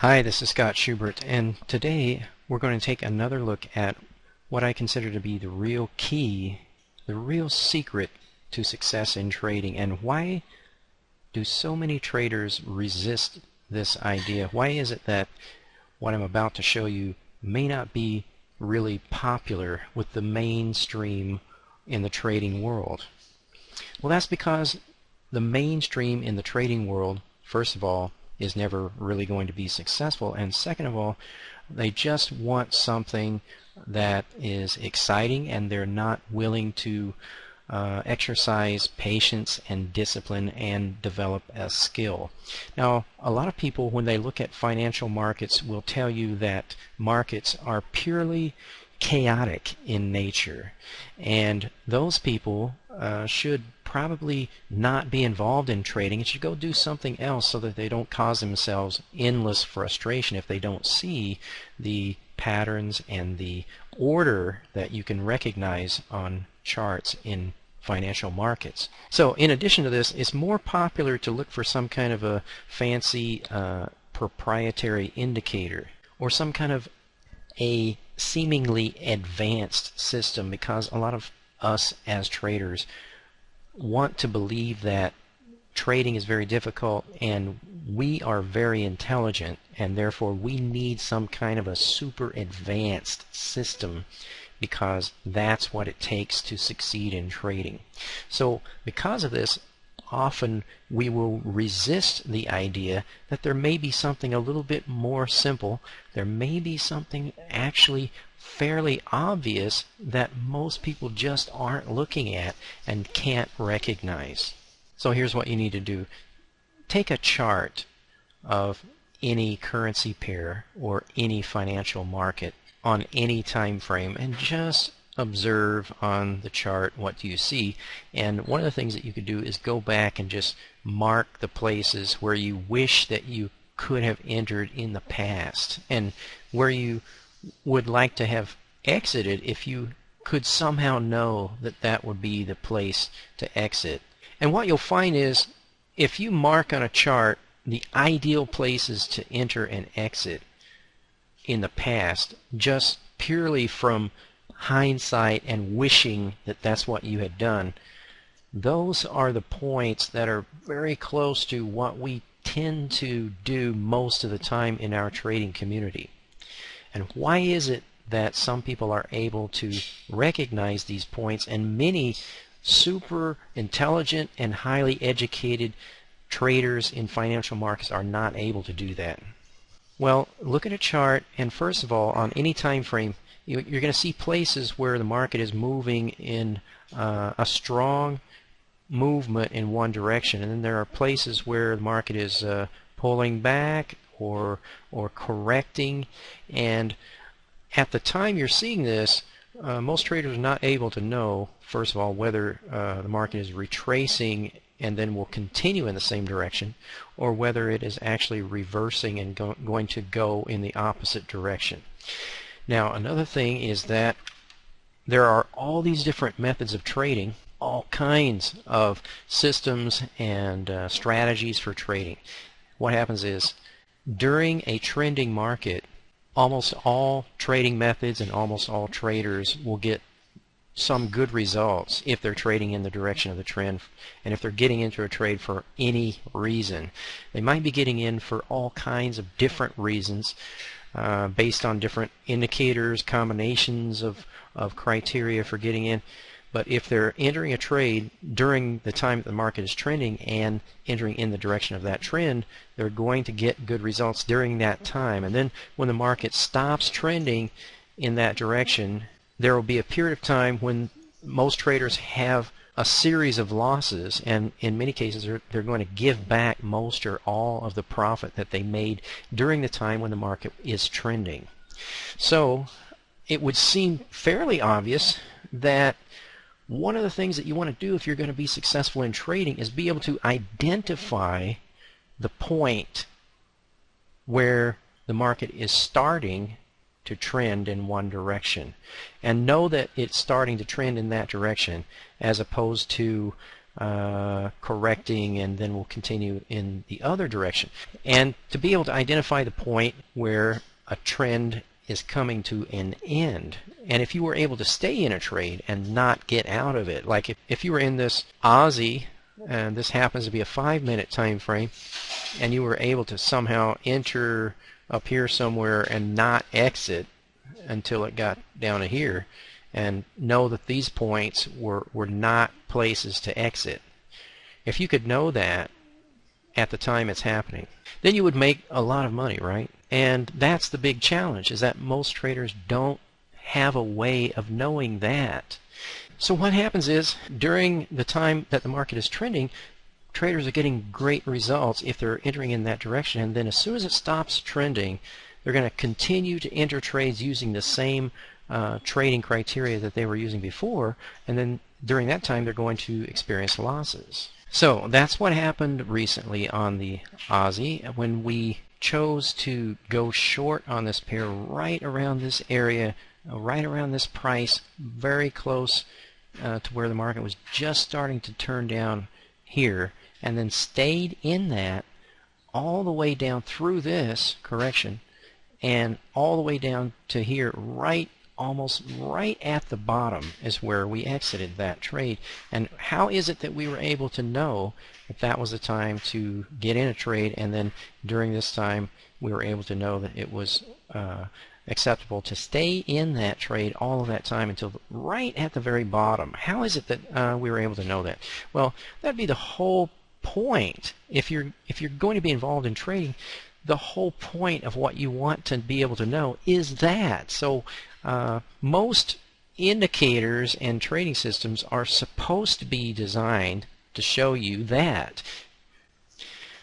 Hi, this is Scott Schubert, and today we're going to take another look at what I consider to be the real key, the real secret to success in trading, and why do so many traders resist this idea? Why is it that what I'm about to show you may not be really popular with the mainstream in the trading world? Well, that's because the mainstream in the trading world, first of all, is never really going to be successful, and second of all, they just want something that is exciting, and they're not willing to exercise patience and discipline and develop a skill. Now, a lot of people, when they look at financial markets, will tell you that markets are purely chaotic in nature, and those people should probably not be involved in trading and should go do something else so that they don't cause themselves endless frustration if they don't see the patterns and the order that you can recognize on charts in financial markets. So in addition to this, it's more popular to look for some kind of a fancy proprietary indicator or some kind of a seemingly advanced system, because a lot of us as traders want to believe that trading is very difficult and we are very intelligent, and therefore we need some kind of a super advanced system because that's what it takes to succeed in trading. So because of this, often we will resist the idea that there may be something a little bit more simple. There may be something actually fairly obvious that most people just aren't looking at and can't recognize. So here's what you need to do. Take a chart of any currency pair or any financial market on any time frame and just observe on the chart what do you see. And one of the things that you could do is go back and just mark the places where you wish that you could have entered in the past and where you would like to have exited if you could somehow know that that would be the place to exit. And what you'll find is if you mark on a chart the ideal places to enter and exit in the past, just purely from hindsight and wishing that that's what you had done, those are the points that are very close to what we tend to do most of the time in our trading community. And why is it that some people are able to recognize these points and many super intelligent and highly educated traders in financial markets are not able to do that? Well, look at a chart, and first of all, on any time frame, you're going to see places where the market is moving in a strong movement in one direction, and then there are places where the market is pulling back or correcting. And at the time you're seeing this, most traders are not able to know, first of all, whether the market is retracing and then will continue in the same direction, or whether it is actually reversing and going to go in the opposite direction. Now, another thing is that there are all these different methods of trading, all kinds of systems and strategies for trading. What happens is, during a trending market, almost all trading methods and almost all traders will get some good results if they're trading in the direction of the trend, and if they're getting into a trade for any reason. They might be getting in for all kinds of different reasons based on different indicators, combinations of criteria for getting in. But if they're entering a trade during the time that the market is trending and entering in the direction of that trend, they're going to get good results during that time. And then when the market stops trending in that direction, there will be a period of time when most traders have a series of losses, and in many cases they're going to give back most or all of the profit that they made during the time when the market is trending. So it would seem fairly obvious that one of the things that you want to do if you're going to be successful in trading is be able to identify the point where the market is starting to trend in one direction, and know that it's starting to trend in that direction, as opposed to correcting, and then will continue in the other direction. And to be able to identify the point where a trend is coming to an end, and if you were able to stay in a trade and not get out of it, like if you were in this Aussie, and this happens to be a 5-minute time frame, and you were able to somehow enter up here somewhere and not exit until it got down to here, and know that these points were not places to exit. If you could know that at the time it's happening, then you would make a lot of money, right? And that's the big challenge, is that most traders don't have a way of knowing that. So what happens is, during the time that the market is trending, traders are getting great results if they're entering in that direction, and then as soon as it stops trending, they're going to continue to enter trades using the same trading criteria that they were using before, and then during that time they're going to experience losses. So that's what happened recently on the Aussie when we chose to go short on this pair right around this area, right around this price, very close to where the market was just starting to turn down here, and then stayed in that all the way down through this correction and all the way down to here, right almost right at the bottom is where we exited that trade. And how is it that we were able to know that that was the time to get in a trade, and then during this time we were able to know that it was acceptable to stay in that trade all of that time until right at the very bottom? How is it that we were able to know that? Well, that'd be the whole point. If you're going to be involved in trading, the whole point of what you want to be able to know is that. So most indicators and trading systems are supposed to be designed to show you that.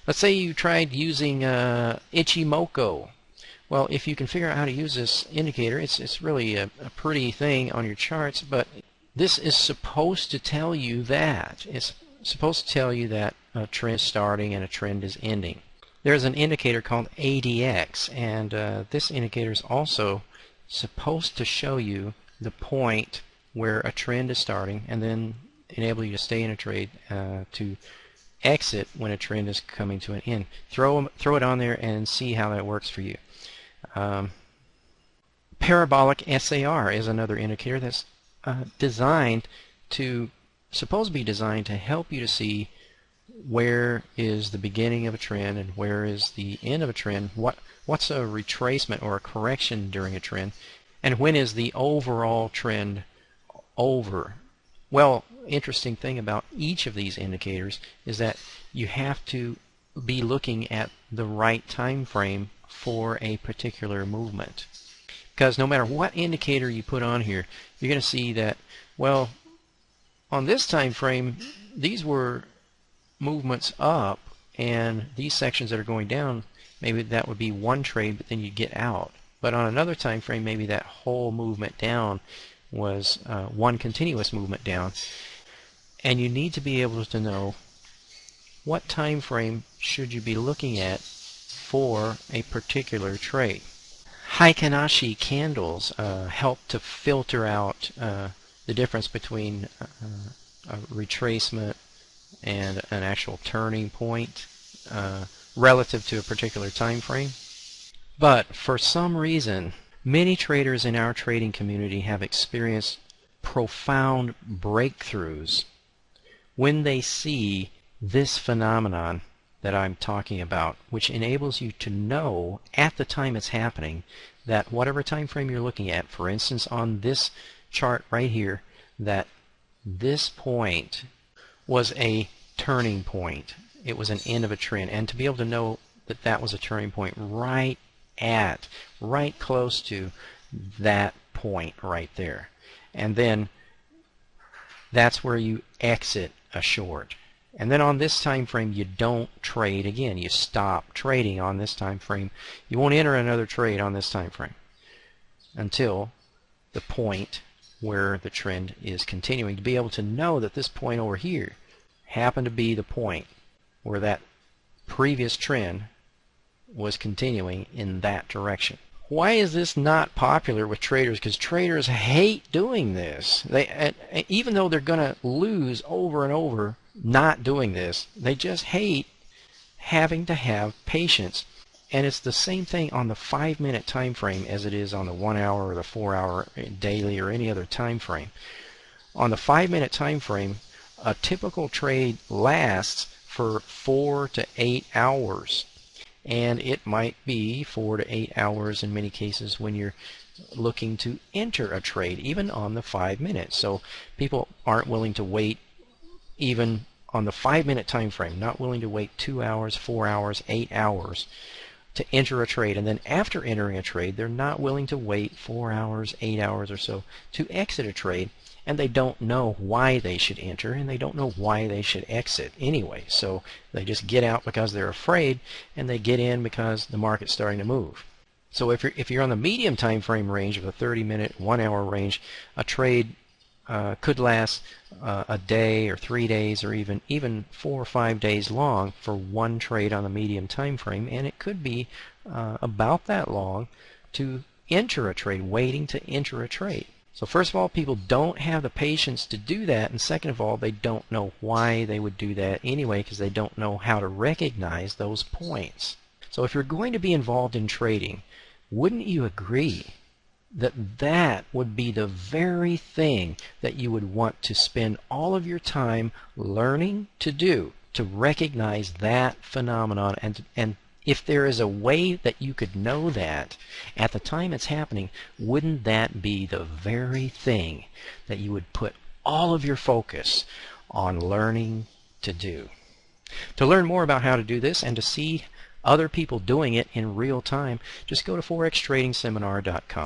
Let's say you tried using Ichimoku. Well, if you can figure out how to use this indicator, it's really a pretty thing on your charts, but this is supposed to tell you that. It's supposed to tell you that a trend is starting and a trend is ending. There's an indicator called ADX, and this indicator is also supposed to show you the point where a trend is starting, and then enable you to stay in a trade to exit when a trend is coming to an end. Throw it on there and see how that works for you. Parabolic SAR is another indicator that's supposed to be designed to help you to see where is the beginning of a trend and where is the end of a trend, what's a retracement or a correction during a trend, and when is the overall trend over. Well, interesting thing about each of these indicators is that you have to be looking at the right time frame for a particular movement, because no matter what indicator you put on here, you're going to see that, well, on this time frame these were movements up, and these sections that are going down, maybe that would be one trade, but then you get out. But on another time frame, maybe that whole movement down was one continuous movement down. And you need to be able to know what time frame should you be looking at for a particular trade. Heikin-Ashi candles help to filter out the difference between a retracement and an actual turning point relative to a particular time frame. But for some reason, many traders in our trading community have experienced profound breakthroughs when they see this phenomenon that I'm talking about, which enables you to know at the time it's happening that whatever time frame you're looking at, for instance on this chart right here, that this point was a turning point. It was an end of a trend, and to be able to know that that was a turning point right close to that point right there, and then that's where you exit a short. And then on this time frame you don't trade again. You stop trading on this time frame. You won't enter another trade on this time frame until the point where the trend is continuing, to be able to know that this point over here happened to be the point where that previous trend was continuing in that direction. Why is this not popular with traders? Because traders hate doing this. Even though they're going to lose over and over not doing this. They just hate having to have patience. And it's the same thing on the 5-minute time frame as it is on the 1 hour or the 4 hour daily or any other time frame. On the 5-minute time frame, a typical trade lasts for 4 to 8 hours. And it might be 4 to 8 hours in many cases when you're looking to enter a trade, even on the 5 minutes. So people aren't willing to wait even on the 5-minute time frame, not willing to wait 2 hours, 4 hours, 8 hours to enter a trade. And then after entering a trade, they're not willing to wait 4 hours, 8 hours or so to exit a trade. And they don't know why they should enter, and they don't know why they should exit anyway. So they just get out because they're afraid, and they get in because the market's starting to move. So if you're on the medium time frame range of the 30-minute, 1 hour range, a trade could last a day or 3 days or even 4 or 5 days long for one trade on the medium time frame, and it could be about that long to enter a trade, waiting to enter a trade. So first of all, people don't have the patience to do that, and second of all, they don't know why they would do that anyway, because they don't know how to recognize those points. So if you're going to be involved in trading, wouldn't you agree that that would be the very thing that you would want to spend all of your time learning to do, to recognize that phenomenon, and if there is a way that you could know that at the time it's happening, wouldn't that be the very thing that you would put all of your focus on learning to do? To learn more about how to do this and to see other people doing it in real time, just go to forextradingseminar.com.